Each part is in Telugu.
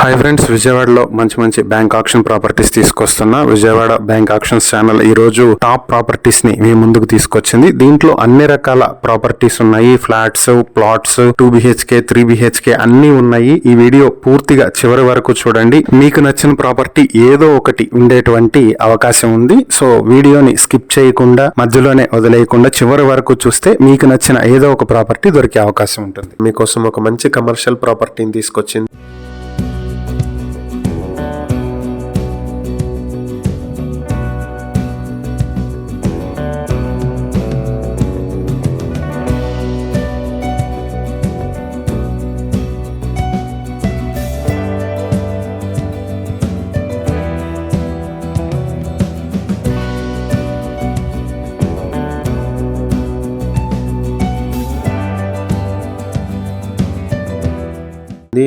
హాయ్ ఫ్రెండ్స్, విజయవాడలో మంచి మంచి బ్యాంక్ ఆక్షన్ ప్రాపర్టీస్ తీసుకొస్తున్నా. విజయవాడ బ్యాంక్ ఆక్షన్స్ ఛానల్ ఈ రోజు టాప్ ప్రాపర్టీస్ ని మీ ముందుకు తీసుకొచ్చింది. దీంట్లో అన్ని రకాల ప్రాపర్టీస్ ఉన్నాయి. ఫ్లాట్స్, ప్లాట్స్, 2 BHK 3 BHK అన్ని ఉన్నాయి. ఈ వీడియో పూర్తిగా చివరి వరకు చూడండి. మీకు నచ్చిన ప్రాపర్టీ ఏదో ఒకటి ఉండేటువంటి అవకాశం ఉంది. సో వీడియోని స్కిప్ చేయకుండా, మధ్యలోనే వదిలేయకుండా చివరి వరకు చూస్తే మీకు నచ్చిన ఏదో ఒక ప్రాపర్టీ దొరికే అవకాశం ఉంటుంది. మీకోసం ఒక మంచి కమర్షియల్ ప్రాపర్టీని తీసుకొచ్చింది.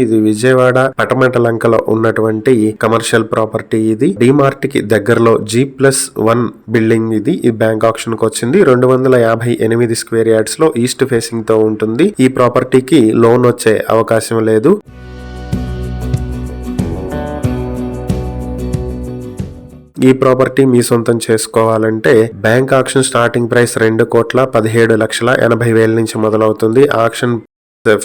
ఇది విజయవాడ పటమటలంకలో ఉన్నటువంటి కమర్షియల్ ప్రాపర్టీ. ఇది డిమార్ట్ కి దగ్గరలో G+1 బిల్డింగ్. ఇది ఈ బ్యాంక్ ఆక్షన్ కు వచ్చింది. 258 స్క్వేర్ యార్డ్స్ లో ఈస్ట్ ఫేసింగ్ తో ఉంటుంది. ఈ ప్రాపర్టీకి లోన్ వచ్చే అవకాశం లేదు. ఈ ప్రాపర్టీ మీ సొంతం చేసుకోవాలంటే బ్యాంక్ ఆక్షన్ స్టార్టింగ్ ప్రైస్ 2,17,80,000 నుంచి మొదలవుతుంది. ఆక్షన్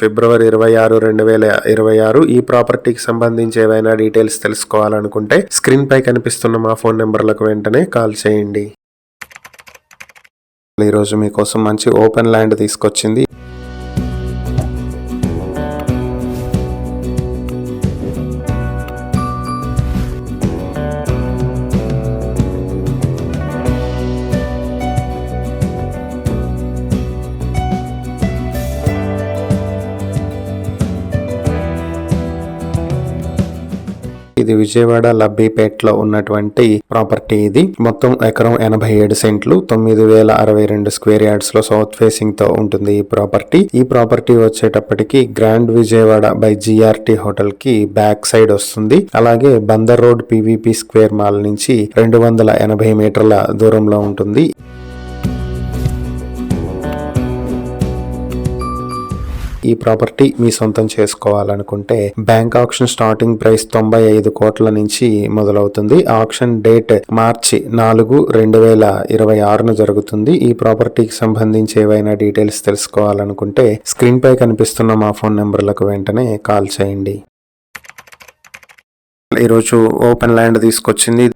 ఫిబ్రవరి 26, 2026. ఈ ప్రాపర్టీకి సంబంధించి ఏవైనా డీటెయిల్స్ తెలుసుకోవాలనుకుంటే స్క్రీన్ పై కనిపిస్తున్న మా ఫోన్ నెంబర్లకు వెంటనే కాల్ చేయండి. ఈరోజు మీకోసం మంచి ఓపెన్ ల్యాండ్ తీసుకొచ్చింది. ఇది విజయవాడ లబ్బీపేటలో ఉన్నటువంటి ప్రాపర్టీ. ఇది మొత్తం ఎకరం 87 సెంట్లు, 9,062 స్క్వేర్ యార్డ్స్ లో సౌత్ ఫేసింగ్ తో ఉంటుంది ఈ ప్రాపర్టీ వచ్చేటప్పటికి grand Vijayawada by GRT hotel కి బ్యాక్ సైడ్ వస్తుంది. అలాగే Bandar road PVP square mall నుంచి 280 మీటర్ల దూరంలో ఉంటుంది. ఈ ప్రాపర్టీ మీ సొంతం చేసుకోవాలనుకుంటే బ్యాంక్ ఆక్షన్ స్టార్టింగ్ ప్రైస్ 95 కోట్ల నుంచి మొదలవుతుంది. ఆక్షన్ డేట్ మార్చి 4, 2026 జరుగుతుంది. ఈ ప్రాపర్టీకి సంబంధించి ఏవైనా డీటెయిల్స్ తెలుసుకోవాలనుకుంటే స్క్రీన్ పై కనిపిస్తున్న మా ఫోన్ నెంబర్లకు వెంటనే కాల్ చేయండి. ఈరోజు ఓపెన్ ల్యాండ్ తీసుకొచ్చింది.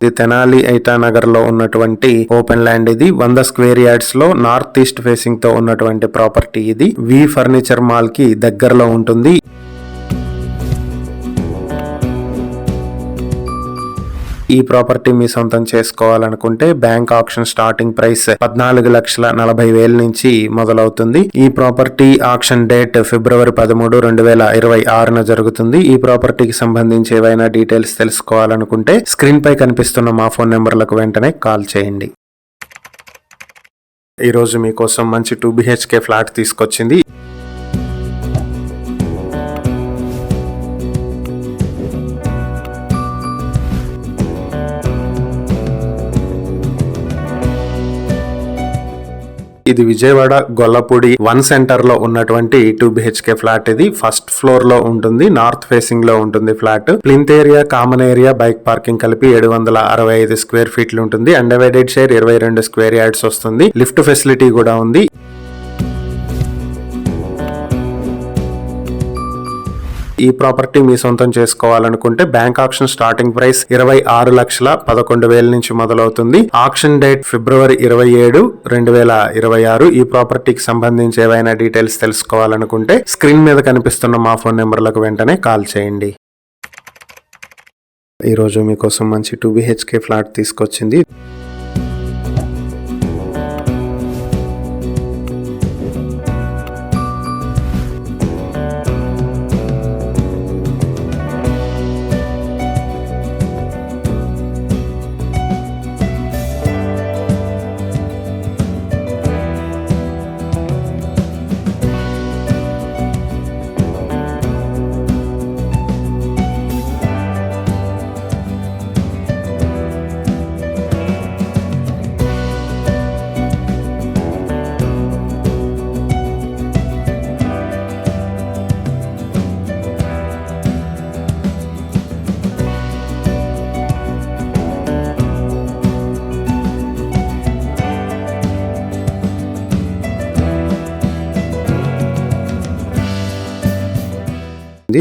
ఇది తెనాలి ఐటానగర్ లో ఉన్నటువంటి ఓపెన్ ల్యాండ్. ఇది 100 స్క్వేర్ యార్డ్స్ లో నార్త్ ఈస్ట్ ఫేసింగ్ తో ఉన్నటువంటి ప్రాపర్టీ. ఇది వి ఫర్నిచర్ మాల్ కి దగ్గరలో ఉంటుంది. ఈ ప్రాపర్టీ మీ సొంతం చేసుకోవాలనుకుంటే బ్యాంక్ ఆక్షన్ స్టార్టింగ్ ప్రైస్ 14,40,000 నుంచి మొదలవుతుంది. ఈ ప్రాపర్టీ ఆక్షన్ డేట్ ఫిబ్రవరి 13, 2026 జరుగుతుంది. ఈ ప్రాపర్టీకి సంబంధించి ఏవైనా డీటెయిల్స్ తెలుసుకోవాలనుకుంటే స్క్రీన్ పై కనిపిస్తున్న మా ఫోన్ నెంబర్లకు వెంటనే కాల్ చేయండి. ఈరోజు మీకోసం మంచి 2 BHK ఫ్లాట్ తీసుకొచ్చింది. ఇది విజయవాడ గొల్లపూడి 1 సెంటర్ లో ఉన్నటువంటి 2 BHK ఫ్లాట్. ఇది ఫస్ట్ ఫ్లోర్ లో ఉంటుంది. నార్త్ ఫేసింగ్ లో ఉంటుంది flat. Plinth area, common area, bike parking కలిపి 765 స్క్వేర్ ఫీట్లు ఉంటుంది. అన్డివైడెడ్ షేర్ 22 స్క్వేర్ యార్డ్స్ వస్తుంది. లిఫ్ట్ ఫెసిలిటీ కూడా ఉంది. ఈ ప్రాపర్టీ మీ సొంతం చేసుకోవాలనుకుంటే బ్యాంక్ ఆక్షన్ స్టార్టింగ్ ప్రైస్ 26,11,000 నుంచి మొదలవుతుంది. ఆక్షన్ డేట్ ఫిబ్రవరి 27, 2026. ఈ ప్రాపర్టీకి సంబంధించి ఏవైనా డీటెయిల్స్ తెలుసుకోవాలనుకుంటే స్క్రీన్ మీద కనిపిస్తున్న మా ఫోన్ నెంబర్లకు వెంటనే కాల్ చేయండి. ఈరోజు మీకోసం మంచి 2 BHK ఫ్లాట్ తీసుకొచ్చింది.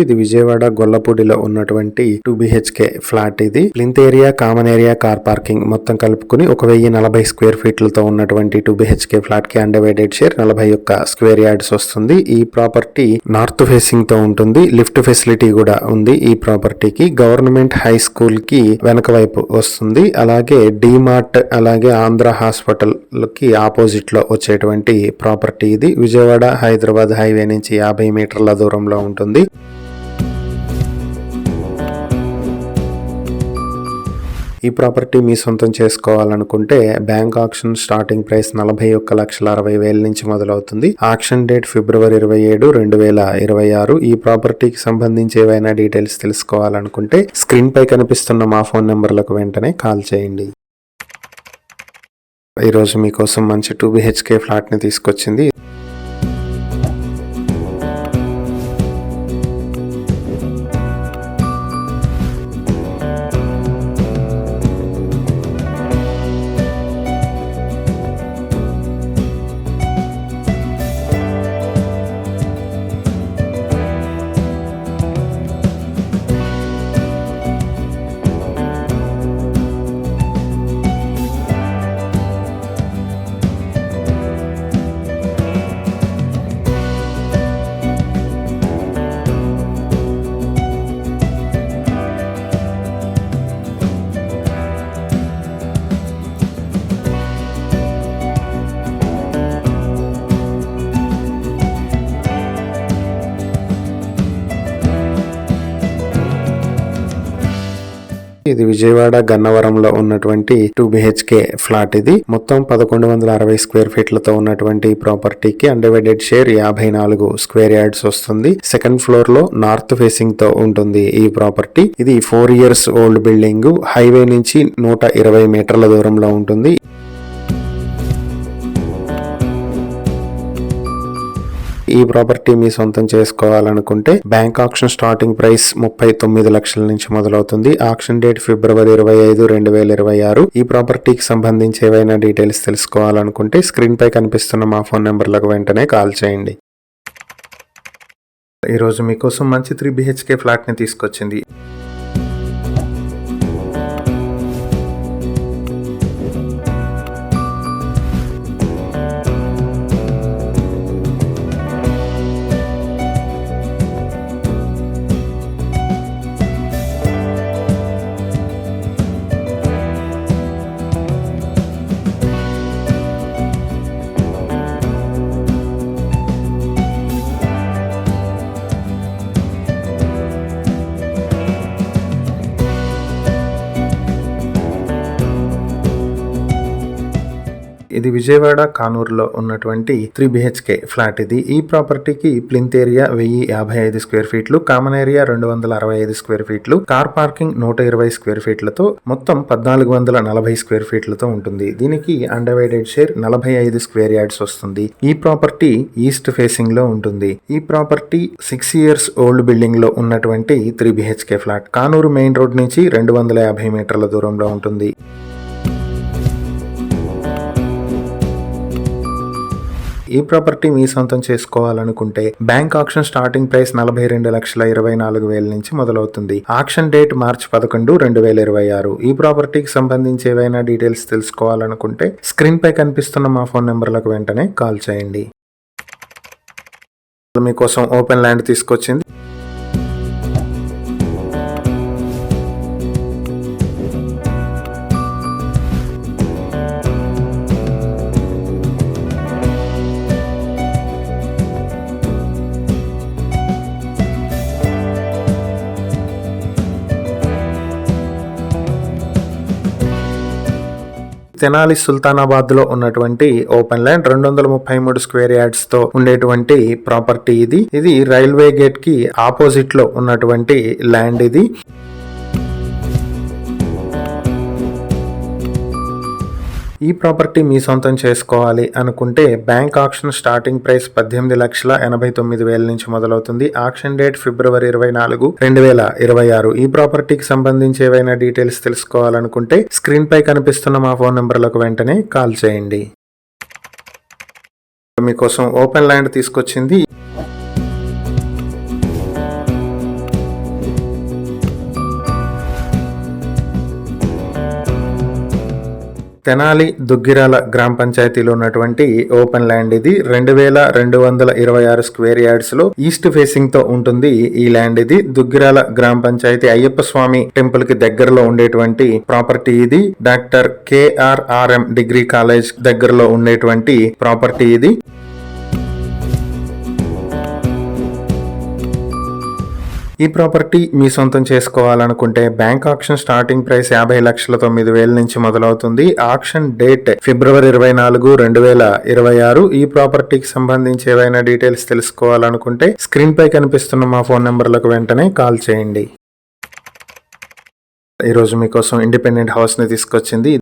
ఇది విజయవాడ గొల్లపూడిలో ఉన్నటువంటి 2 BHK ఫ్లాట్. ఇది plinth area, common area, car parking మొత్తం కలుపుకుని 1040 స్క్వేర్ ఫీట్లతో ఉన్నటువంటి 2 BHK ఫ్లాట్ కి అన్డివైడెడ్ షేర్ 41 స్క్వేర్ యార్డ్స్ వస్తుంది. ఈ ప్రాపర్టీ నార్త్ ఫేసింగ్ తో ఉంటుంది. లిఫ్ట్ ఫెసిలిటీ కూడా ఉంది ఈ ప్రాపర్టీకి. గవర్నమెంట్ హై స్కూల్ కి వెనక వైపు వస్తుంది. అలాగే డిమార్ట్, అలాగే ఆంధ్ర హాస్పిటల్ కి ఆపోజిట్ లో వచ్చేటువంటి ప్రాపర్టీ ఇది. విజయవాడ హైదరాబాద్ హైవే నుంచి 50 మీటర్ల దూరంలో ఉంటుంది. ఈ ప్రాపర్టీ మీ సొంతం చేసుకోవాలనుకుంటే బ్యాంక్ ఆక్షన్ స్టార్టింగ్ ప్రైస్ 41,60,000 నుంచి మొదలవుతుంది. ఆక్షన్ డేట్ ఫిబ్రవరి 27, 2026. ఈ ప్రాపర్టీకి సంబంధించి ఏవైనా డీటెయిల్స్ తెలుసుకోవాలనుకుంటే స్క్రీన్ పై కనిపిస్తున్న మా ఫోన్ నెంబర్లకు వెంటనే కాల్ చేయండి. ఈరోజు మీకోసం మంచి 2 BHK ఫ్లాట్ ని తీసుకొచ్చింది. ఇది విజయవాడ గన్నవరంలో ఉన్నటువంటి 2 BHK ఫ్లాట్. ఇది మొత్తం 1160 స్క్వేర్ ఫీట్లతో ఉన్నటువంటి ప్రాపర్టీకి అన్డివైడెడ్ షేర్ 54 స్క్వేర్ యార్డ్స్ వస్తుంది. సెకండ్ ఫ్లోర్ లో నార్త్ ఫేసింగ్ తో ఉంటుంది ఈ ప్రాపర్టీ. ఇది 4 years ఓల్డ్ బిల్డింగ్. హైవే నుంచి 120 మీటర్ల దూరంలో ఉంటుంది. ఈ ప్రాపర్టీ మీ సొంతం చేసుకోవాలనుకుంటే బ్యాంక్ ఆక్షన్ స్టార్టింగ్ ప్రైస్ 39 లక్షల నుంచి మొదలవుతుంది. ఆక్షన్ డేట్ ఫిబ్రవరి 25, 2026. ఈ ప్రాపర్టీకి సంబంధించి ఏవైనా డీటెయిల్స్ తెలుసుకోవాలనుకుంటే స్క్రీన్ పై కనిపిస్తున్న మా ఫోన్ నెంబర్లకు వెంటనే కాల్ చేయండి. ఈరోజు మీకోసం మంచి 3 BHK ఫ్లాట్ ని తీసుకొచ్చింది. ఇది విజయవాడ కానూరులో ఉన్నటువంటి 3 BHK ఫ్లాట్. ఇది ఈ ప్రాపర్టీకి ప్లింత్ ఏరియా 1055 స్క్వేర్ ఫీట్లు, కామన్ ఏరియా 265 స్క్వేర్ ఫీట్లు, కార్ పార్కింగ్ 120 స్క్వేర్ ఫీట్లతో మొత్తం 1440 స్క్వేర్ ఫీట్లతో ఉంటుంది. దీనికి అన్డివైడెడ్ షేర్ 45 స్క్వేర్ యార్డ్స్ వస్తుంది. ఈ ప్రాపర్టీ ఈస్ట్ ఫేసింగ్ లో ఉంటుంది. ఈ ప్రాపర్టీ 6 years ఓల్డ్ బిల్డింగ్ లో ఉన్నటువంటి 3 BHK flat. Kanuru main road నుంచి 250 మీటర్ల దూరంలో ఉంటుంది. ఈ ప్రాపర్టీ మీ సొంతం చేసుకోవాలనుకుంటే బ్యాంక్ ఆక్షన్ స్టార్టింగ్ ప్రైస్ 42,24,000 నుంచి మొదలవుతుంది. ఆక్షన్ డేట్ మార్చి 11, 2026. ఈ ప్రాపర్టీకి సంబంధించి ఏవైనా డీటెయిల్స్ తెలుసుకోవాలనుకుంటే స్క్రీన్ పై కనిపిస్తున్న మా ఫోన్ నెంబర్లకు వెంటనే కాల్ చేయండి. మీకోసం ఓపెన్ ల్యాండ్ తీసుకొచ్చింది. తెనాలి సుల్తానాబాద్ లో ఉన్నటువంటి ఓపెన్ ల్యాండ్ 233 స్క్వేర్ యార్డ్స్ తో ఉండేటువంటి ప్రాపర్టీ ఇది. ఇది రైల్వే గేట్ కి ఆపోజిట్ లో ఉన్నటువంటి ల్యాండ్ ఇది. ఈ ప్రాపర్టీ మీ సొంతం చేసుకోవాలి అనుకుంటే బ్యాంక్ ఆక్షన్ స్టార్టింగ్ ప్రైస్ 18,89,000 నుంచి మొదలవుతుంది. ఆక్షన్ డేట్ ఫిబ్రవరి 24, 2026. ఈ ప్రాపర్టీకి సంబంధించి ఏవైనా డీటెయిల్స్ తెలుసుకోవాలనుకుంటే స్క్రీన్ పై కనిపిస్తున్న మా ఫోన్ నెంబర్లకు వెంటనే కాల్ చేయండి. మీకోసం ఓపెన్ ల్యాండ్ తీసుకొచ్చింది. తెనాలి దుగ్గిరాల గ్రామ పంచాయతీలో ఉన్నటువంటి ఓపెన్ ల్యాండ్ ఇది. 2226 స్క్వేర్ యార్డ్స్ లో ఈస్ట్ ఫేసింగ్ తో ఉంటుంది ఈ ల్యాండ్ ఇది. దుగ్గిరాల గ్రామ పంచాయతీ అయ్యప్ప స్వామి టెంపుల్ కి దగ్గరలో ఉండేటువంటి ప్రాపర్టీ ఇది. డాక్టర్ KRRM డిగ్రీ కాలేజ్ దగ్గరలో ఉండేటువంటి ప్రాపర్టీ ఇది. ఈ ప్రాపర్టీ మీ సొంతం చేసుకోవాలనుకుంటే బ్యాంక్ ఆక్షన్ స్టార్టింగ్ ప్రైస్ 50,09,000 నుంచి మొదలవుతుంది. ఆక్షన్ డేట్ ఫిబ్రవరి 24, 2026. ఈ ప్రాపర్టీకి సంబంధించి ఏవైనా డీటెయిల్స్ తెలుసుకోవాలనుకుంటే స్క్రీన్ పై కనిపిస్తున్న మా ఫోన్ నెంబర్లకు వెంటనే కాల్ చేయండి. ఈరోజు మీకోసం ఇండిపెండెంట్ హౌస్ ని తీసుకొచ్చింది.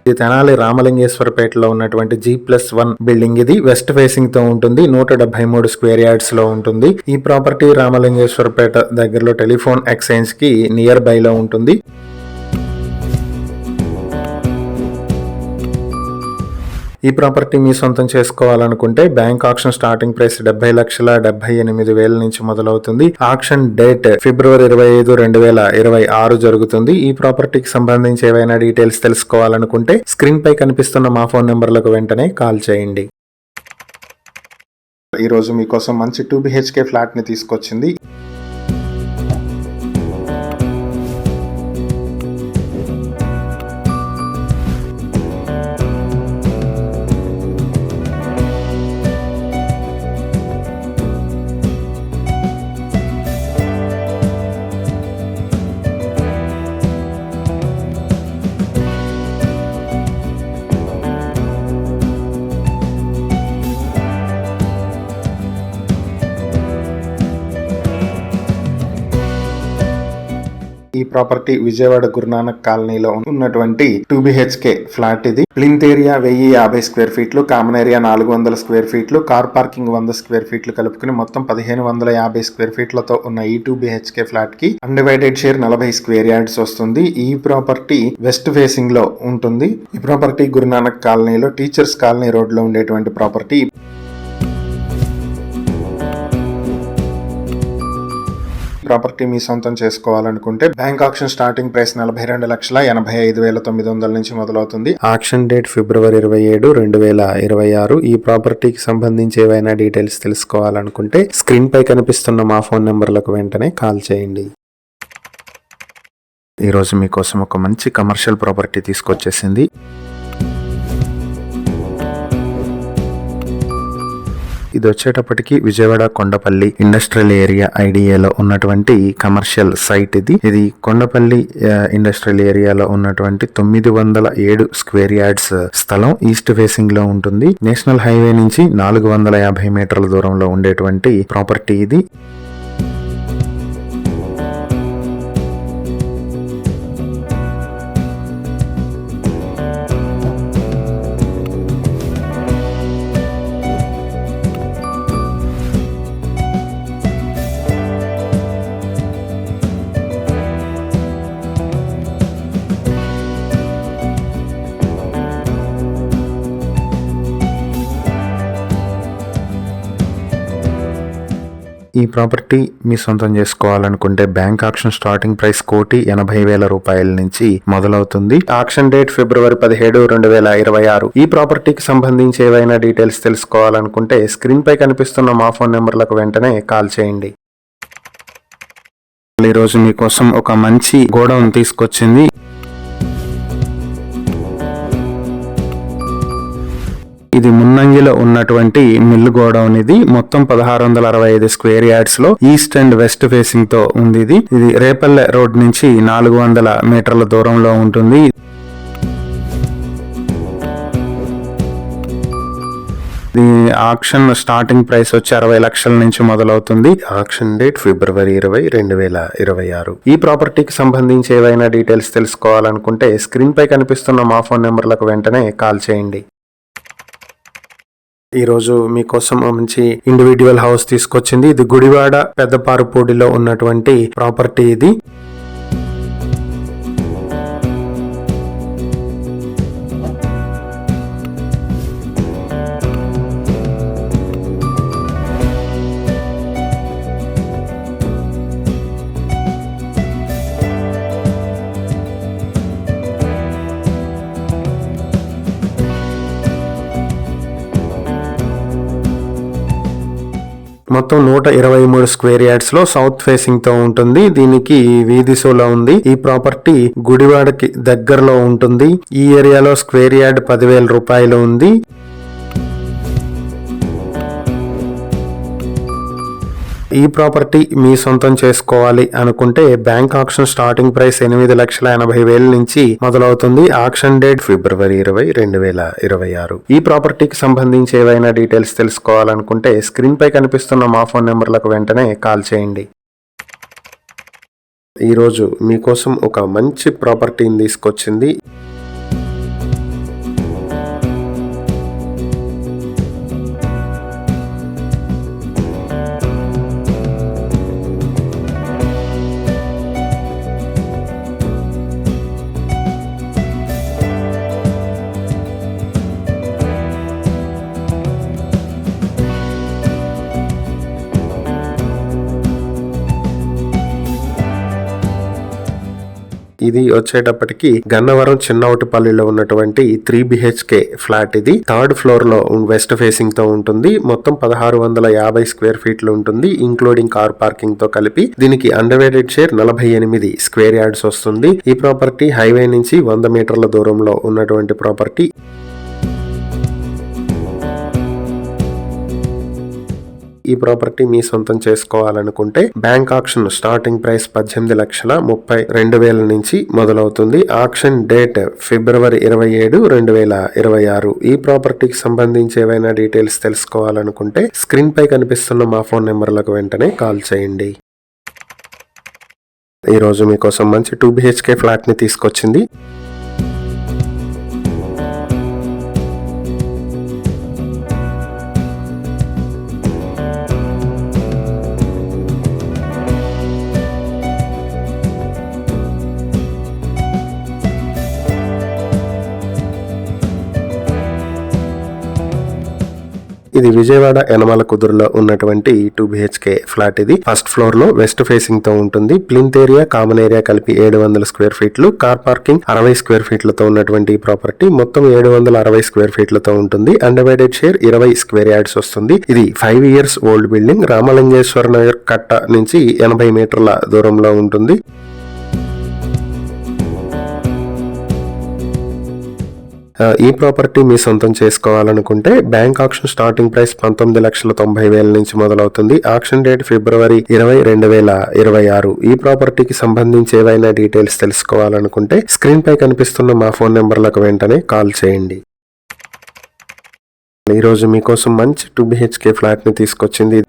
ఇది తెనాలి రామలింగేశ్వరపేటలో ఉన్నటువంటి G+1 బిల్డింగ్. ఇది వెస్ట్ ఫేసింగ్ తో ఉంటుంది. 173 స్క్వేర్ యార్డ్స్ లో ఉంటుంది. ఈ ప్రాపర్టీ రామలింగేశ్వరపేట దగ్గరలో టెలిఫోన్ ఎక్స్చేంజ్ కి నియర్ బై లో ఉంటుంది. ఈ ప్రాపర్టీ మీ సొంతం చేసుకోవాలనుకుంటే బ్యాంక్ ఆక్షన్ స్టార్టింగ్ ప్రైస్ 70,78,000 నుంచి మొదలవుతుంది. ఆక్షన్ డేట్ ఫిబ్రవరి 25, 2026 జరుగుతుంది. ఈ ప్రాపర్టీకి సంబంధించి ఏవైనా డీటెయిల్స్ తెలుసుకోవాలనుకుంటే స్క్రీన్ పై కనిపిస్తున్న మా ఫోన్ నెంబర్లకు వెంటనే కాల్ చేయండి. ఈ రోజు మీకోసం మంచి 2 BHK ఫ్లాట్ ని తీసుకొచ్చింది. ఈ ప్రాపర్టీ విజయవాడ గురునానక్ కాలనీలో ఉన్నటువంటి 2 BHK ఫ్లాట్ ఇది. ప్లింత్ ఏరియా 1050 స్క్వేర్ ఫీట్లు, కామన్ ఏరియా 400 స్క్వేర్ ఫీట్లు, కార్ పార్కింగ్ 100 స్క్వేర్ ఫీట్లు కలుపుకుని మొత్తం 1550 స్క్వేర్ ఫీట్లతో ఉన్న ఈ 2 BHK ఫ్లాట్ కి అన్డివైడెడ్ షేర్ 40 స్క్వేర్ యార్డ్స్ వస్తుంది. ఈ ప్రాపర్టీ వెస్ట్ ఫేసింగ్ లో ఉంటుంది. ఈ ప్రాపర్టీ గురునానక్ కాలనీలో టీచర్స్ కాలనీ రోడ్ లో ఉండేటువంటి ప్రాపర్టీ. ప్రాపర్టీ మీ సొంతం చేసుకోవాలనుకుంటే బ్యాంక్ ఆక్షన్ స్టార్టింగ్ ప్రైస్ 42,85,900 నుంచి మొదలవుతుంది. ఆక్షన్ డేట్ ఫిబ్రవరి 27, 2026. ఈ ప్రాపర్టీకి సంబంధించి ఏవైనా డీటెయిల్స్ తెలుసుకోవాలనుకుంటే స్క్రీన్ పై కనిపిస్తున్న మా ఫోన్ నెంబర్లకు వెంటనే కాల్ చేయండి. ఈరోజు మీకోసం ఒక మంచి కమర్షియల్ ప్రాపర్టీ తీసుకొచ్చేసింది. ఇది వచ్చేటప్పటికి విజయవాడ కొండపల్లి ఇండస్ట్రియల్ ఏరియా ఐడియాలో ఉన్నటువంటి కమర్షియల్ సైట్ ఇది. ఇది కొండపల్లి ఇండస్ట్రియల్ ఏరియాలో ఉన్నటువంటి 907 స్క్వేర్ యార్డ్స్ స్థలం ఈస్ట్ ఫేసింగ్ లో ఉంటుంది. నేషనల్ హైవే నుంచి 450 మీటర్ల దూరంలో ఉండేటువంటి ప్రాపర్టీ ఇది. ఈ ప్రాపర్టీ మీ సొంతం చేసుకోవాలనుకుంటే బ్యాంక్ ఆక్షన్ స్టార్టింగ్ ప్రైస్ 1,80,000 రూపాయల నుంచి మొదలవుతుంది. ఆక్షన్ డేట్ ఫిబ్రవరి 17, 2026. ఈ ప్రాపర్టీకి సంబంధించి ఏవైనా డీటెయిల్స్ తెలుసుకోవాలనుకుంటే స్క్రీన్ పై కనిపిస్తున్న మా ఫోన్ నెంబర్లకు వెంటనే కాల్ చేయండి. ఈరోజు మీకోసం ఒక మంచి గోడౌన్ తీసుకొచ్చింది. ఇది మున్నంగిలో ఉన్నటువంటి మిల్లు గోడౌన్. ఇది మొత్తం 1665 స్క్వేర్ యార్డ్స్ లో ఈస్ట్ అండ్ వెస్ట్ ఫేసింగ్ తో ఉంది. ఇది రేపల్లె రోడ్ నుంచి 400 మీటర్ల దూరంలో ఉంటుంది. ఆక్షన్ స్టార్టింగ్ ప్రైస్ వచ్చి 60 లక్షల నుంచి మొదలవుతుంది. ఆక్షన్ డేట్ ఫిబ్రవరి 20, 2026. ఈ ప్రాపర్టీకి సంబంధించి ఏవైనా డీటెయిల్స్ తెలుసుకోవాలనుకుంటే స్క్రీన్ పై కనిపిస్తున్న మా ఫోన్ నెంబర్లకు వెంటనే కాల్ చేయండి. ఈ రోజు మీకోసం మంచి ఇండివిడ్యువల్ హౌస్ తీసుకొచ్చింది. ఇది గుడివాడ పెద్దపారుపూడిలో ఉన్నటువంటి ప్రాపర్టీ. ఇది మొత్తం 123 స్క్వేర్ యార్డ్స్ లో సౌత్ ఫేసింగ్ తో ఉంటుంది. దీనికి వీధి సోలా ఉంది. ఈ ప్రాపర్టీ గుడివాడకి దగ్గరలో ఉంటుంది. ఈ ఏరియాలో స్క్వేర్ యార్డ్ 10,000 రూపాయలు ఉంది. ఈ ప్రాపర్టీ మీ సొంతం చేసుకోవాలి అనుకుంటే బ్యాంక్ ఆక్షన్ స్టార్టింగ్ ప్రైస్ 8,80,000 నుంచి మొదలవుతుంది. ఆక్షన్ డేట్ ఫిబ్రవరి 20, 2026. ఈ ప్రాపర్టీకి సంబంధించి ఏవైనా డీటెయిల్స్ తెలుసుకోవాలనుకుంటే స్క్రీన్ పై కనిపిస్తున్న మా ఫోన్ నెంబర్లకు వెంటనే కాల్ చేయండి. ఈరోజు మీకోసం ఒక మంచి ప్రాపర్టీని తీసుకొచ్చింది. ఇది వచ్చేటప్పటికి గన్నవరం చిన్నవటిపల్లిలో ఉన్నటువంటి 3 BHK ఫ్లాట్. ఇది 3rd ఫ్లోర్ లో వెస్ట్ ఫేసింగ్ తో ఉంటుంది. మొత్తం 1650 స్క్వేర్ ఫీట్లు ఉంటుంది, ఇంక్లూడింగ్ కార్ పార్కింగ్ తో కలిపి. దీనికి అండర్వేటెడ్ షేర్ 48 స్క్వేర్ యార్డ్స్ వస్తుంది. ఈ ప్రాపర్టీ హైవే నుంచి 100 మీటర్ల దూరంలో ఉన్నటువంటి ప్రాపర్టీ. ఈ ప్రాపర్టీ మీ సొంతం చేసుకోవాలనుకుంటే బ్యాంక్ ఆక్షన్ స్టార్టింగ్ ప్రైస్ 18,32,000 నుంచి మొదలవుతుంది. ఆక్షన్ డేట్ ఫిబ్రవరి 27, 2026. ఈ ప్రాపర్టీకి సంబంధించి ఏవైనా డీటెయిల్స్ తెలుసుకోవాలనుకుంటే స్క్రీన్ పై కనిపిస్తున్న మా ఫోన్ నెంబర్లకు వెంటనే కాల్ చేయండి. ఈ రోజు మీకోసం మంచి 2 BHK ఫ్లాట్ ని తీసుకొచ్చింది. ఇది విజయవాడ యనమల కుదురులో ఉన్నటువంటి 2 BHK ఫ్లాట్. ఇది 1st ఫ్లోర్ లో వెస్ట్ ఫేసింగ్ తో ఉంటుంది. ప్లింత్ ఏరియా, కామన్ ఏరియా కలిపి 700 స్క్వేర్ ఫీట్లు, కార్ పార్కింగ్ 60 స్క్వేర్ ఫీట్లతో ఉన్నటువంటి ఈ ప్రాపర్టీ మొత్తం 760 స్క్వేర్ ఫీట్లతో ఉంటుంది. అండర్వేటెడ్ షేర్ 20 స్క్వేర్ యార్డ్స్ వస్తుంది. ఇది 5 years old building. Ramalingeswara Nagar కట్ట నుంచి 80 మీటర్ల దూరంలో ఉంటుంది. ఈ ప్రాపర్టీ మీ సొంతం చేసుకోవాలనుకుంటే బ్యాంక్ ఆక్షన్ స్టార్టింగ్ ప్రైస్ 19,90,000 నుంచి మొదలవుతుంది. ఆక్షన్ డేట్ ఫిబ్రవరి 20, 2026. ఈ ప్రాపర్టీకి సంబంధించి ఏవైనా డీటెయిల్స్ తెలుసుకోవాలనుకుంటే స్క్రీన్ పై కనిపిస్తున్న మా ఫోన్ నెంబర్లకు వెంటనే కాల్ చేయండి. ఈరోజు మీకోసం మంచి 2 BHK ఫ్లాట్ ని తీసుకొచ్చింది.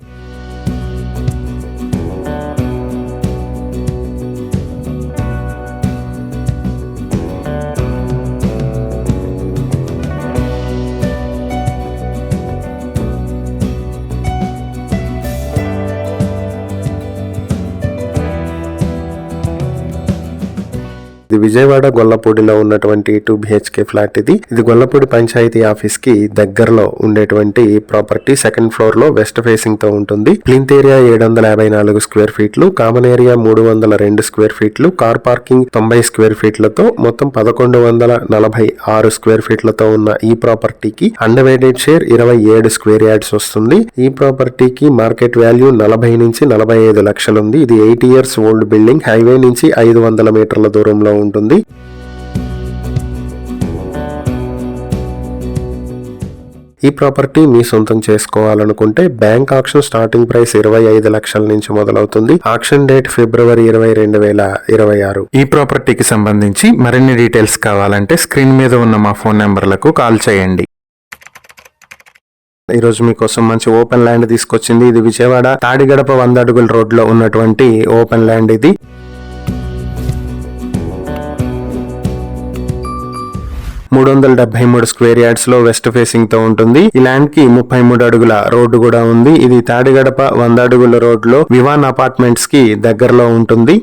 ఇది విజయవాడ గొల్లపూడిలో ఉన్నటువంటి 2 BHK ఫ్లాట్. ఇది గొల్లపూడి పంచాయతీ ఆఫీస్ కి దగ్గరలో ఉండేటువంటి ప్రాపర్టీ. 2nd ఫ్లోర్ లో వెస్ట్ ఫేసింగ్ తో ఉంటుంది. ప్లింత్ ఏరియా 754 స్క్వేర్ ఫీట్లు, కామన్ ఏరియా 302 స్క్వేర్ ఫీట్లు, కార్ పార్కింగ్ 90 స్క్వేర్ ఫీట్లతో మొత్తం 1146 స్క్వేర్ ఫీట్లతో ఉన్న ఈ ప్రాపర్టీకి అండర్వేటెడ్ షేర్ 27 స్క్వేర్ యార్డ్స్ వస్తుంది. ఈ ప్రాపర్టీకి మార్కెట్ వాల్యూ 40 నుంచి 45 లక్షలు ఉంది. ఇది 8 ఇయర్స్ ఓల్డ్ బిల్డింగ్. హైవే నుంచి 500 మీటర్ల దూరంలో ఉంటుంది. ఈ ప్రాపర్టీ మీ సొంతం చేసుకోవాలనుకుంటే బ్యాంక్ ఆక్షన్ స్టార్టింగ్ ప్రైస్ 25 లక్షల నుంచి మొదలవుతుంది. ఆక్షన్ డేట్ ఫిబ్రవరి 20, 2026. ఈ ప్రాపర్టీకి సంబంధించి మరిన్ని డీటెయిల్స్ కావాలంటే స్క్రీన్ మీద ఉన్న మా ఫోన్ నెంబర్లకు కాల్ చేయండి. ఈ రోజు మీకోసం మంచి ఓపెన్ ల్యాండ్ తీసుకొచ్చింది. ఇది విజయవాడ తాడిగడప 100 అడుగుల రోడ్ లో ఉన్నటువంటి ఓపెన్ ల్యాండ్ ఇది. $373 స్క్వేర్ యార్డ్స్ లో వెస్ట్ ఫేసింగ్ తో ఉంటుంది. ఈ ల్యాండ్ కి 33 అడుగుల రోడ్డు కూడా ఉంది. ఇది తాడిగడప 100 అడుగుల రోడ్ లో వివాన్ అపార్ట్మెంట్స్ కి దగ్గరలో ఉంటుంది.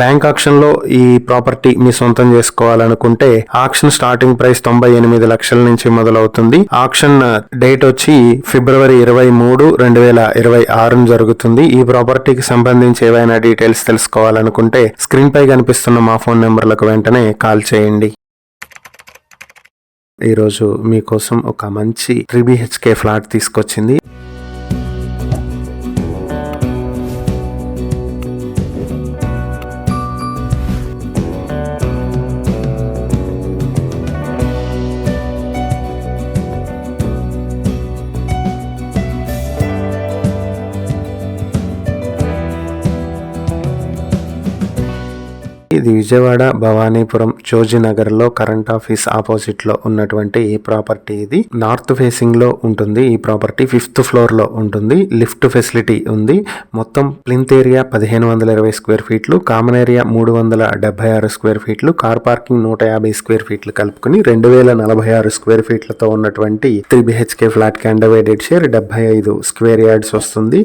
బ్యాంక్ ఆక్షన్ లో ఈ ప్రాపర్టీ మీ సొంతం చేసుకోవాలనుకుంటే ఆక్షన్ స్టార్టింగ్ ప్రైస్ 98 లక్షల నుంచి మొదలవుతుంది. ఆక్షన్ డేట్ వచ్చి ఫిబ్రవరి 23, 2026 జరుగుతుంది. ఈ ప్రాపర్టీకి సంబంధించి ఏవైనా డీటెయిల్స్ తెలుసుకోవాలనుకుంటే స్క్రీన్ పై కనిపిస్తున్న మా ఫోన్ నెంబర్లకు వెంటనే కాల్ చేయండి. ఈరోజు మీకోసం ఒక మంచి 3 BHK ఫ్లాట్ తీసుకొచ్చింది. ఇది విజయవాడ భవానీపురం చోజీనగర్ లో కరెంట్ ఆఫీస్ ఆపోజిట్ లో ఉన్నటువంటి ఈ ప్రాపర్టీ. ఇది నార్త్ ఫేసింగ్ లో ఉంటుంది. ఈ ప్రాపర్టీ 5th ఫ్లోర్ లో ఉంటుంది. లిఫ్ట్ ఫెసిలిటీ ఉంది. మొత్తం ప్లింత్ ఏరియా 1520 స్క్వేర్ ఫీట్లు, కామన్ ఏరియా 376 స్క్వేర్ ఫీట్లు, కార్ పార్కింగ్ 150 స్క్వేర్ ఫీట్లు కలుపుకుని 2046 స్క్వేర్ ఫీట్లతో ఉన్నటువంటి 3 BHK ఫ్లాట్ కి అండర్వైడెడ్ షేర్ 75 స్క్వేర్ యార్డ్స్ వస్తుంది.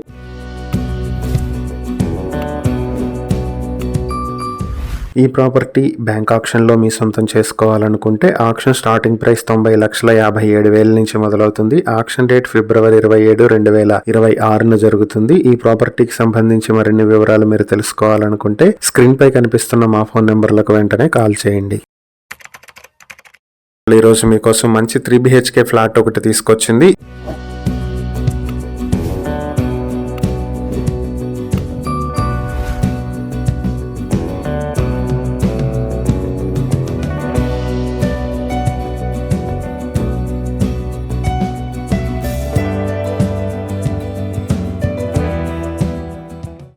ఈ ప్రాపర్టీ బ్యాంక్ ఆక్షన్ లో మీ సొంతం చేసుకోవాలనుకుంటే ఆక్షన్ స్టార్టింగ్ ప్రైస్ 90,57,000 నుంచి మొదలవుతుంది. ఆక్షన్ డేట్ ఫిబ్రవరి 27, 2026 జరుగుతుంది. ఈ ప్రాపర్టీకి సంబంధించి మరిన్ని వివరాలు మీరు తెలుసుకోవాలనుకుంటే స్క్రీన్ పై కనిపిస్తున్న మా ఫోన్ నెంబర్లకు వెంటనే కాల్ చేయండి. ఈరోజు మీకోసం మంచి 3 BHK ఫ్లాట్ ఒకటి తీసుకొచ్చింది.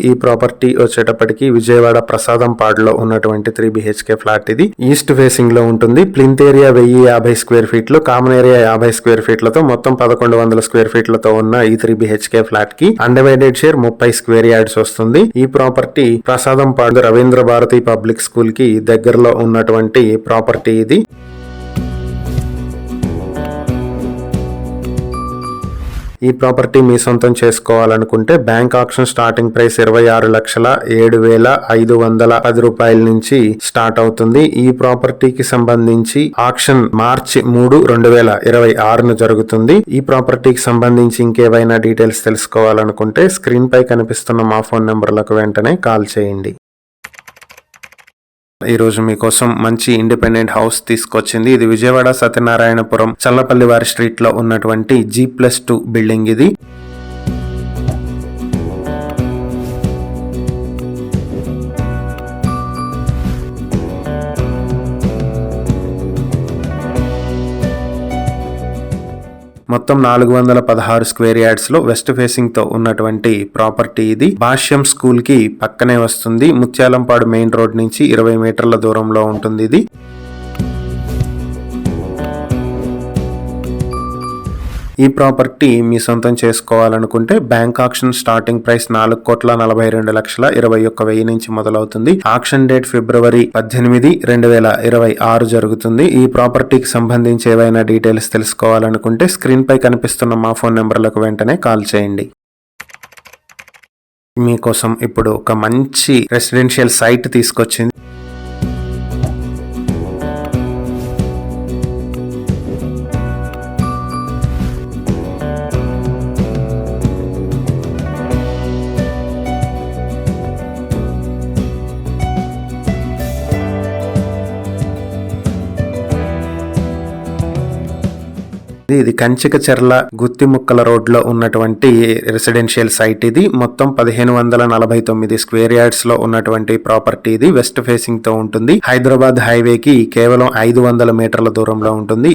ఈ ప్రాపర్టీ వచ్చేటప్పటికి విజయవాడ ప్రసాదం పాడులో ఉన్నటువంటి 3 BHK ఫ్లాట్. ఇది ఈస్ట్ ఫేసింగ్ లో ఉంటుంది. ప్లింత్ ఏరియా 1050 స్క్వేర్ ఫీట్లు, కామన్ ఏరియా 50 స్క్వేర్ ఫీట్లతో మొత్తం 1100 స్క్వేర్ ఫీట్లతో ఉన్న ఈ 3 BHK ఫ్లాట్ కి అండర్వైడెడ్ షేర్ 30 స్క్వేర్ యార్డ్స్ వస్తుంది. ఈ ప్రాపర్టీ ప్రసాదం పాడు రవీంద్ర భారతి పబ్లిక్ స్కూల్ కి దగ్గరలో ఉన్నటువంటి ప్రాపర్టీ ఇది. ఈ ప్రాపర్టీ మీ సొంతం చేసుకోవాలనుకుంటే బ్యాంక్ ఆక్షన్ స్టార్టింగ్ ప్రైస్ 26,07,510 రూపాయల నుంచి స్టార్ట్ అవుతుంది. ఈ ప్రాపర్టీకి సంబంధించి ఆక్షన్ మార్చి 3, 2026 జరుగుతుంది. ఈ ప్రాపర్టీకి సంబంధించి ఇంకేవైనా డీటెయిల్స్ తెలుసుకోవాలనుకుంటే స్క్రీన్ పై కనిపిస్తున్న మా ఫోన్ నెంబర్లకు వెంటనే కాల్ చేయండి. ఈ రోజు మీకోసం మంచి ఇండిపెండెంట్ హౌస్ తీసుకొచ్చింది. ఇది విజయవాడ సత్యనారాయణపురం చల్లపల్లి వారి స్ట్రీట్ లో ఉన్నటువంటి G+2 బిల్డింగ్. ఇది మొత్తం 416 స్క్వేర్ యార్డ్స్ లో వెస్ట్ ఫేసింగ్ తో ఉన్నటువంటి ప్రాపర్టీ. ఇది భాష్యం స్కూల్ కి పక్కనే వస్తుంది. ముత్యాలంపాడు మెయిన్ రోడ్ నుంచి 20 మీటర్ల దూరంలో ఉంటుంది. ఇది ఈ ప్రాపర్టీ మీ సొంతం చేసుకోవాలనుకుంటే బ్యాంక్ ఆక్షన్ స్టార్టింగ్ ప్రైస్ 4,42,21,000 నుంచి మొదలవుతుంది. ఆక్షన్ డేట్ ఫిబ్రవరి 18, 2026 జరుగుతుంది. ఈ ప్రాపర్టీకి సంబంధించి ఏవైనా డీటెయిల్స్ తెలుసుకోవాలనుకుంటే స్క్రీన్ పై కనిపిస్తున్న మా ఫోన్ నెంబర్లకు వెంటనే కాల్ చేయండి. మీకోసం ఇప్పుడు ఒక మంచి రెసిడెన్షియల్ సైట్ తీసుకొచ్చింది. ఇది కంచికచర్ల గుత్తిముక్కల రోడ్ లో ఉన్నటువంటి రెసిడెన్షియల్ సైట్. ఇది మొత్తం 1549 స్క్వేర్ యార్డ్స్ లో ఉన్నటువంటి ప్రాపర్టీ. ఇది వెస్ట్ ఫేసింగ్ తో ఉంటుంది. హైదరాబాద్ హైవే కి కేవలం 500 మీటర్ల దూరంలో ఉంటుంది.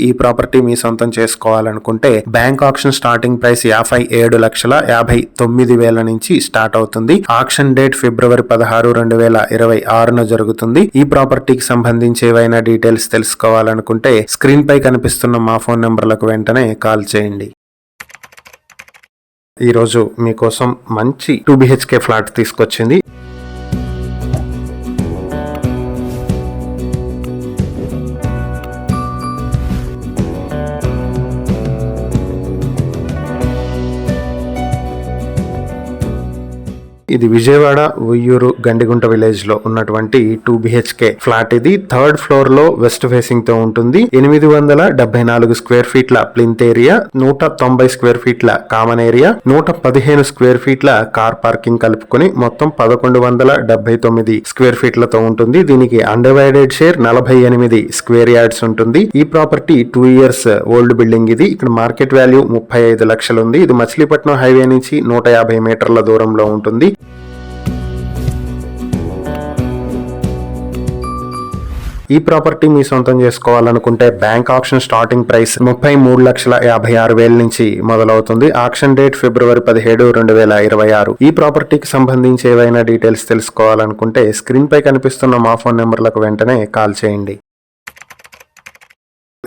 ఈ ప్రాపర్టీ మీ సొంతం చేసుకోవాలనుకుంటే బ్యాంక్ ఆక్షన్ స్టార్టింగ్ ప్రైస్ 57,59,000 నుంచి స్టార్ట్ అవుతుంది. ఆక్షన్ డేట్ ఫిబ్రవరి 16, 2026 జరుగుతుంది. ఈ ప్రాపర్టీకి సంబంధించి ఏవైనా డీటెయిల్స్ తెలుసుకోవాలనుకుంటే స్క్రీన్ పై కనిపిస్తున్న మా ఫోన్ నెంబర్లకు వెంటనే కాల్ చేయండి. ఈరోజు మీకోసం మంచి 2 BHK ఫ్లాట్ తీసుకొచ్చింది. ఇది విజయవాడ ఉయ్యూరు గండిగుంట విలేజ్ లో ఉన్నటువంటి 2 BHK ఫ్లాట్. ఇది 3rd ఫ్లోర్ లో వెస్ట్ ఫేసింగ్ తో ఉంటుంది. 874 స్క్వేర్ ఫీట్ల ప్లింత్ ఏరియా, 190 స్క్వేర్ ఫీట్ల కామన్ ఏరియా, 115 స్క్వేర్ ఫీట్ల కార్ పార్కింగ్ కలుపుకొని మొత్తం 1179 స్క్వేర్ ఫీట్లతో ఉంటుంది. దీనికి అన్డివైడెడ్ షేర్ 48 స్క్వేర్ యార్డ్స్ ఉంటుంది. ఈ ప్రాపర్టీ 2 ఇయర్స్ ఓల్డ్ బిల్డింగ్. ఇది ఇక్కడ మార్కెట్ వాల్యూ 35 లక్షలు ఉంది. ఇది మచిలీపట్నం హైవే నుంచి 150 మీటర్ల దూరంలో ఉంటుంది. ఈ ప్రాపర్టీ మీ సొంతం చేసుకోవాలనుకుంటే బ్యాంక్ ఆక్షన్ స్టార్టింగ్ ప్రైస్ 33,56,000 నుంచి మొదలవుతుంది. ఆక్షన్ డేట్ ఫిబ్రవరి 17, 2026. ఈ ప్రాపర్టీకి సంబంధించి ఏవైనా డీటెయిల్స్ తెలుసుకోవాలనుకుంటే స్క్రీన్ పై కనిపిస్తున్న మా ఫోన్ నెంబర్లకు వెంటనే కాల్ చేయండి.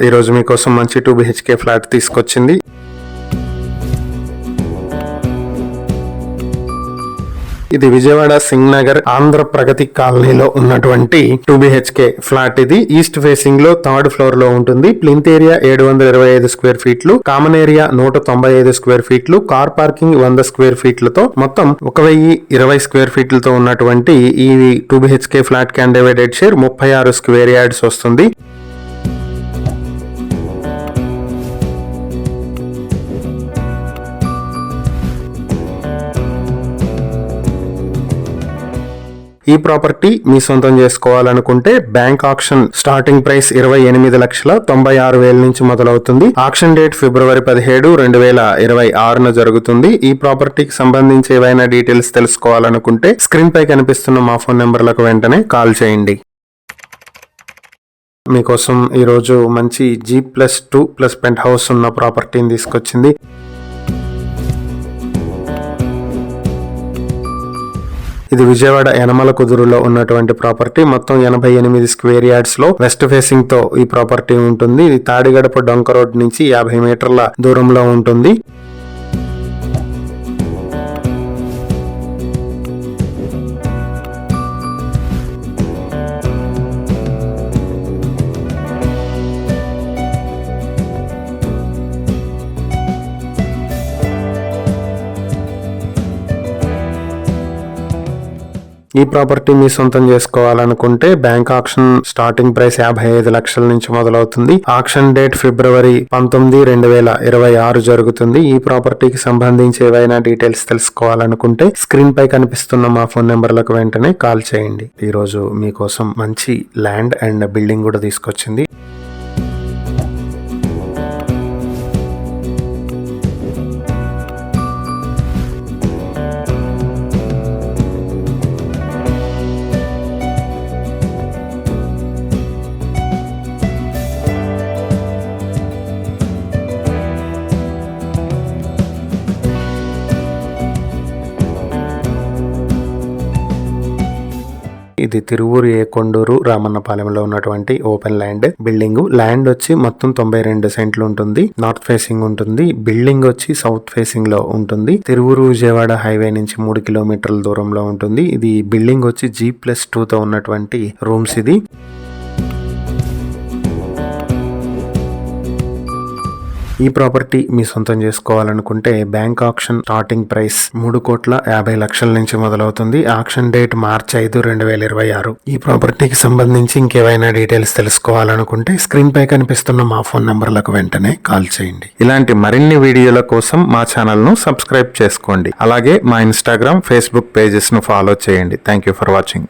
ఈరోజు మీకోసం మంచి 2 BHK ఫ్లాట్ తీసుకొచ్చింది. ఇది విజయవాడ సింగ్ నగర్ ఆంధ్ర ప్రగతి కాలనీలో ఉన్నటువంటి 2 BHK ఫ్లాట్. ఇది ఈస్ట్ ఫేసింగ్ లో 3rd ఫ్లోర్ లో ఉంటుంది. ప్లింత్ ఏరియా 725 స్క్వేర్ ఫీట్లు, కామన్ ఏరియా 195 స్క్వేర్ ఫీట్లు, కార్ పార్కింగ్ 100 స్క్వేర్ ఫీట్లతో మొత్తం 1020 స్క్వేర్ ఫీట్లతో ఉన్నటువంటి ఈ 2 BHK ఫ్లాట్ కి అన్డివైడెడ్ షేర్ 36 స్క్వేర్ యార్డ్స్ వస్తుంది. ఈ ప్రాపర్టీ మీ సొంతం చేసుకోవాలనుకుంటే బ్యాంక్ ఆక్షన్ స్టార్టింగ్ ప్రైస్ 28,96,000 నుంచి మొదలవుతుంది. ఆక్షన్ డేట్ ఫిబ్రవరి 17, 2026 జరుగుతుంది. ఈ ప్రాపర్టీకి సంబంధించి ఏవైనా డీటెయిల్స్ తెలుసుకోవాలనుకుంటే స్క్రీన్ పై కనిపిస్తున్న మా ఫోన్ నెంబర్లకు వెంటనే కాల్ చేయండి. మీకోసం ఈరోజు మంచి G+2+ పెంట్ హౌస్ ఉన్న ప్రాపర్టీని తీసుకొచ్చింది. ఇది విజయవాడ యనమల కుదురులో ఉన్నటువంటి ప్రాపర్టీ. మొత్తం 88 స్క్వేర్ యార్డ్స్ లో వెస్ట్ ఫేసింగ్ తో ఈ ప్రాపర్టీ ఉంటుంది. ఇది తాడిగడప డొంక రోడ్ నుంచి 50 మీటర్ల దూరంలో ఉంటుంది. ఈ ప్రాపర్టీ మీ సొంతం చేసుకోవాలనుకుంటే బ్యాంక్ ఆక్షన్ స్టార్టింగ్ ప్రైస్ 55 లక్షల నుంచి మొదలవుతుంది. ఆక్షన్ డేట్ ఫిబ్రవరి 19, 2026 జరుగుతుంది. ఈ ప్రాపర్టీకి సంబంధించి ఏవైనా డీటెయిల్స్ తెలుసుకోవాలనుకుంటే స్క్రీన్ పై కనిపిస్తున్న మా ఫోన్ నెంబర్లకు వెంటనే కాల్ చేయండి. ఈరోజు మీకోసం మంచి ల్యాండ్ అండ్ బిల్డింగ్ కూడా తీసుకొచ్చింది. ఇది తిరువూరు కొండూరు రామన్నపాలెంలో ఉన్నటువంటి ఓపెన్ ల్యాండ్ బిల్డింగ్. ల్యాండ్ వచ్చి మొత్తం 92 సెంట్లు ఉంటుంది. నార్త్ ఫేసింగ్ ఉంటుంది. బిల్డింగ్ వచ్చి సౌత్ ఫేసింగ్ లో ఉంటుంది. తిరువూరు విజయవాడ హైవే నుంచి 3 కిలోమీటర్ల దూరంలో ఉంటుంది. ఇది బిల్డింగ్ వచ్చి G+2 తో ఉన్నటువంటి రూమ్స్. ఇది ఈ ప్రాపర్టీ మీ సొంతం చేసుకోవాలనుకుంటే బ్యాంక్ ఆక్షన్ స్టార్టింగ్ ప్రైస్ 3,50,00,000 నుంచి మొదలవుతుంది. ఆక్షన్ డేట్ మార్చి 5, 2026. ఈ ప్రాపర్టీకి సంబంధించి ఇంకేవైనా డీటెయిల్స్ తెలుసుకోవాలనుకుంటే స్క్రీన్ పై కనిపిస్తున్న మా ఫోన్ నంబర్లకు వెంటనే కాల్ చేయండి. ఇలాంటి మరిన్ని వీడియోల కోసం మా ఛానల్ ను సబ్స్క్రైబ్ చేసుకోండి. అలాగే మా ఇన్స్టాగ్రామ్, ఫేస్బుక్ పేజెస్ ను ఫాలో చేయండి. Thank you for watching.